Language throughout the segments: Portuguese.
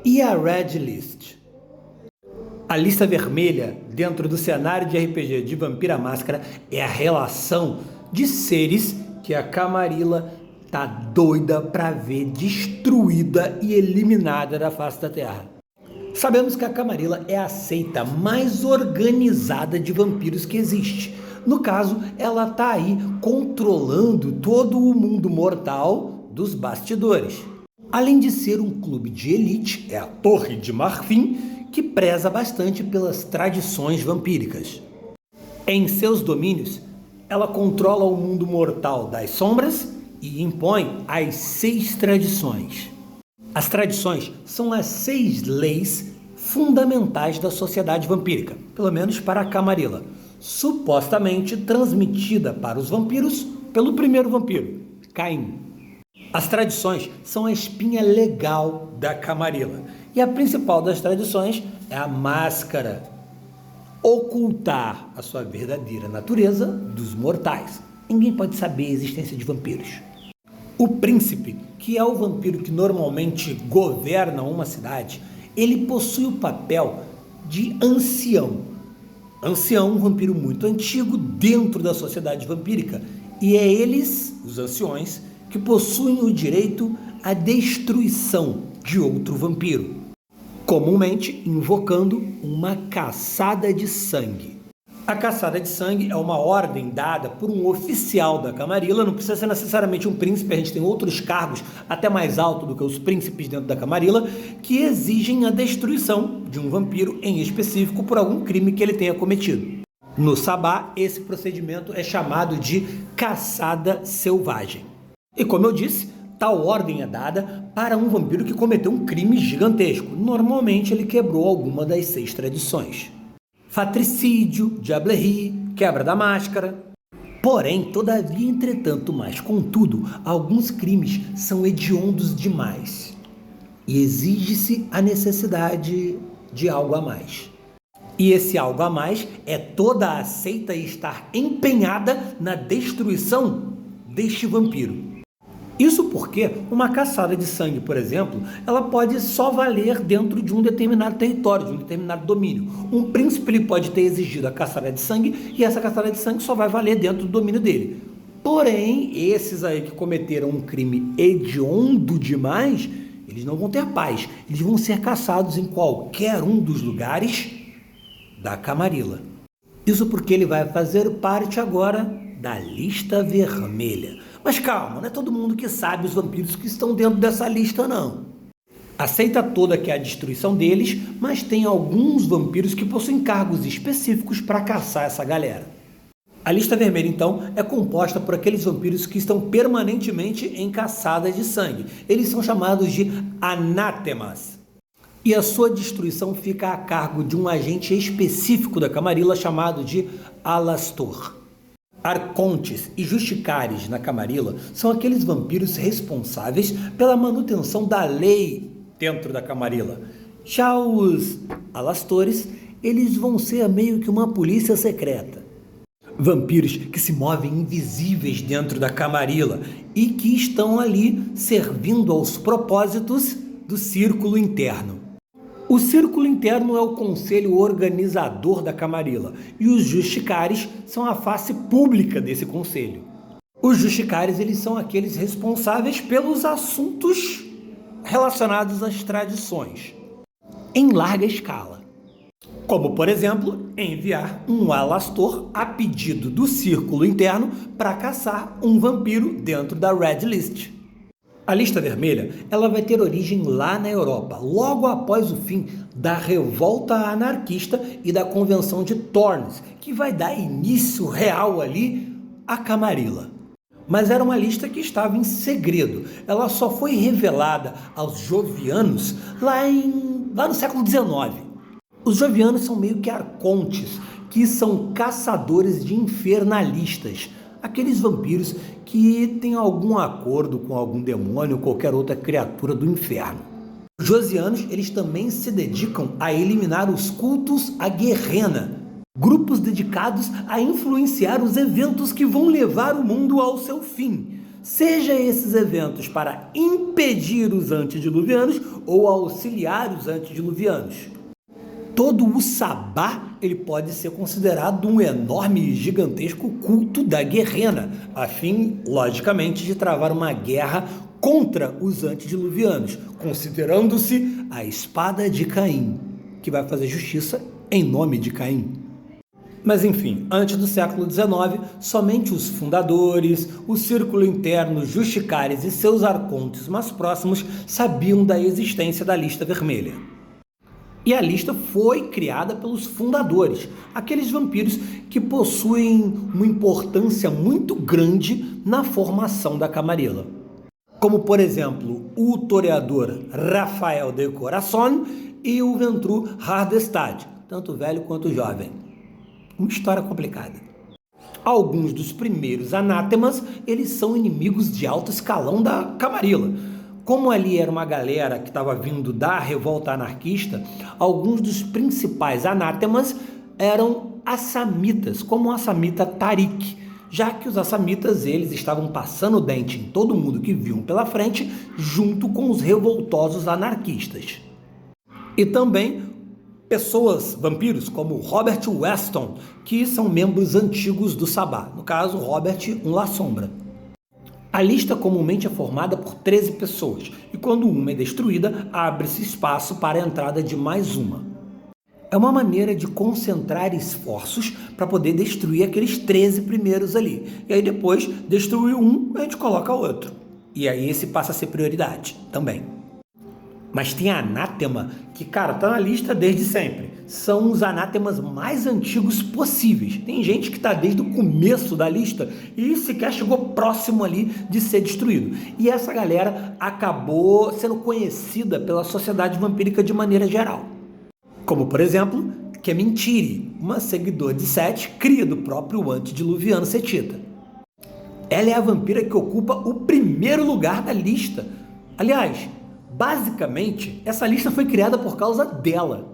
E a Red List? A lista vermelha, dentro do cenário de RPG de Vampira Máscara, é a relação de seres que a Camarilla tá doida para ver destruída e eliminada da face da Terra. Sabemos que a Camarilla é a seita mais organizada de vampiros que existe. No caso, ela tá aí controlando todo o mundo mortal dos bastidores. Além de ser um clube de elite, é a Torre de Marfim, que preza bastante pelas tradições vampíricas. Em seus domínios, ela controla o mundo mortal das sombras e impõe as 6 tradições. As tradições são as 6 leis fundamentais da sociedade vampírica, pelo menos para a Camarilla, supostamente transmitida para os vampiros pelo primeiro vampiro, Caim. As tradições são a espinha legal da Camarilla, e a principal das tradições é a máscara, ocultar a sua verdadeira natureza dos mortais. Ninguém pode saber a existência de vampiros. O príncipe, que é o vampiro que normalmente governa uma cidade, ele possui o papel de ancião. Ancião, um vampiro muito antigo dentro da sociedade vampírica, e é eles, os anciões, que possuem o direito à destruição de outro vampiro, comumente invocando uma caçada de sangue. A caçada de sangue é uma ordem dada por um oficial da Camarilla, não precisa ser necessariamente um príncipe, a gente tem outros cargos até mais altos do que os príncipes dentro da Camarilla, que exigem a destruição de um vampiro em específico por algum crime que ele tenha cometido. No Sabá, esse procedimento é chamado de caçada selvagem. E como eu disse, tal ordem é dada para um vampiro que cometeu um crime gigantesco. Normalmente ele quebrou alguma das 6 tradições. Fratricídio, diablerie, quebra da máscara. Porém, todavia, entretanto, mas contudo, alguns crimes são hediondos demais. E exige-se a necessidade de algo a mais. E esse algo a mais é toda a seita estar empenhada na destruição deste vampiro. Isso porque uma caçada de sangue, por exemplo, ela pode só valer dentro de um determinado território, de um determinado domínio. Um príncipe ele pode ter exigido a caçada de sangue e essa caçada de sangue só vai valer dentro do domínio dele. Porém, esses aí que cometeram um crime hediondo demais, eles não vão ter paz. Eles vão ser caçados em qualquer um dos lugares da Camarilla. Isso porque ele vai fazer parte agora da lista vermelha. Mas calma, não é todo mundo que sabe os vampiros que estão dentro dessa lista, não. A seita toda quer a destruição deles, mas tem alguns vampiros que possuem cargos específicos para caçar essa galera. A lista vermelha, então, é composta por aqueles vampiros que estão permanentemente em caçada de sangue. Eles são chamados de anátemas. E a sua destruição fica a cargo de um agente específico da Camarilla chamado de Alastor. Arcontes e Justicares na Camarilla são aqueles vampiros responsáveis pela manutenção da lei dentro da Camarilla. Já os Alastores, eles vão ser meio que uma polícia secreta. Vampiros que se movem invisíveis dentro da Camarilla e que estão ali servindo aos propósitos do círculo interno. O círculo interno é o conselho organizador da Camarilla e os Justicares são a face pública desse conselho. Os Justicares eles são aqueles responsáveis pelos assuntos relacionados às tradições, em larga escala. Como, por exemplo, enviar um Alastor a pedido do círculo interno para caçar um vampiro dentro da Red List. A lista vermelha ela vai ter origem lá na Europa, logo após o fim da revolta anarquista e da convenção de Tornes, que vai dar início real ali à Camarilla. Mas era uma lista que estava em segredo, ela só foi revelada aos Jovianos lá no século XIX. Os Jovianos são meio que arcontes, que são caçadores de infernalistas, aqueles vampiros que têm algum acordo com algum demônio ou qualquer outra criatura do inferno. Os Josianos, eles também se dedicam a eliminar os cultos à guerrena, grupos dedicados a influenciar os eventos que vão levar o mundo ao seu fim. seja esses eventos para impedir os antediluvianos ou auxiliar os antediluvianos. Todo o sabá ele pode ser considerado um enorme e gigantesco culto da guerrena, a fim, logicamente, de travar uma guerra contra os antediluvianos, considerando-se a espada de Caim, que vai fazer justiça em nome de Caim. Mas enfim, antes do século XIX, somente os fundadores, o círculo interno Justicares e seus arcontes mais próximos sabiam da existência da lista vermelha. E a lista foi criada pelos fundadores, aqueles vampiros que possuem uma importância muito grande na formação da Camarilla. Como, por exemplo, o toreador Rafael de Corazon e o ventru Hardestad, tanto velho quanto jovem. Uma história complicada. Alguns dos primeiros anátemas, eles são inimigos de alto escalão da Camarilla. Como ali era uma galera que estava vindo da revolta anarquista, alguns dos principais anátemas eram assamitas, como o assamita Tariq, já que os assamitas eles estavam passando o dente em todo mundo que viam pela frente, junto com os revoltosos anarquistas. E também pessoas, vampiros, como Robert Weston, que são membros antigos do Sabá, no caso, Robert, um La Sombra. A lista comumente é formada por 13 pessoas, e quando uma é destruída, abre-se espaço para a entrada de mais uma. É uma maneira de concentrar esforços para poder destruir aqueles 13 primeiros ali. E aí depois, destruir um, a gente coloca outro. E aí esse passa a ser prioridade também. Mas tem anátema que, cara, tá na lista desde sempre. São os anátemas mais antigos possíveis. Tem gente que tá desde o começo da lista e sequer chegou próximo ali de ser destruído. E essa galera acabou sendo conhecida pela sociedade vampírica de maneira geral. Como, por exemplo, Kementiri, uma seguidora de Sete, cria do próprio antediluviano Setita. Ela é a vampira que ocupa o primeiro lugar da lista. Aliás, basicamente, essa lista foi criada por causa dela.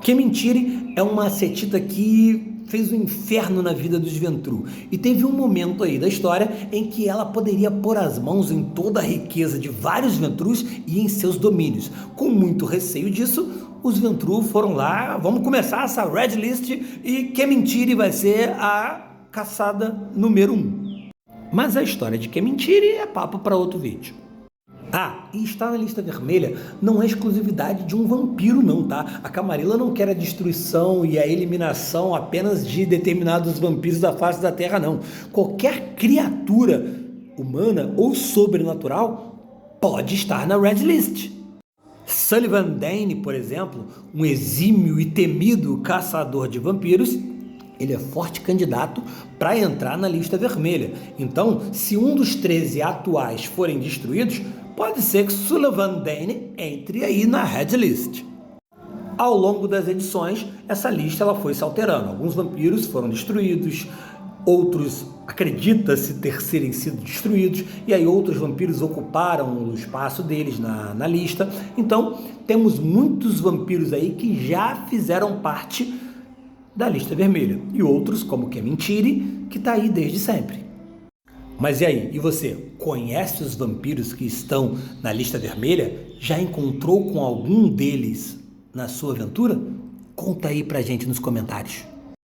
Kementiri é uma setita que fez um inferno na vida dos Ventru. E teve um momento aí da história em que ela poderia pôr as mãos em toda a riqueza de vários Ventrus e em seus domínios. Com muito receio disso, os Ventru foram lá, vamos começar essa Red List e Kementiri vai ser a caçada número 1. Mas a história de Kementiri é papo para outro vídeo. Ah, e estar na lista vermelha não é exclusividade de um vampiro não, tá? A Camarilla não quer a destruição e a eliminação apenas de determinados vampiros da face da Terra, não. Qualquer criatura humana ou sobrenatural pode estar na Red List. Sullivan Dane, por exemplo, um exímio e temido caçador de vampiros, ele é forte candidato para entrar na lista vermelha. Então, se um dos 13 atuais forem destruídos, pode ser que Sullivan Dane entre aí na Red List. Ao longo das edições, essa lista ela foi se alterando. Alguns vampiros foram destruídos, outros acredita-se terem sido destruídos, e aí outros vampiros ocuparam o espaço deles na lista. Então, temos muitos vampiros aí que já fizeram parte da lista vermelha, e outros, como Kementiri, que está aí desde sempre. Mas e aí, e você? Conhece os vampiros que estão na lista vermelha? Já encontrou com algum deles na sua aventura? Conta aí pra gente nos comentários.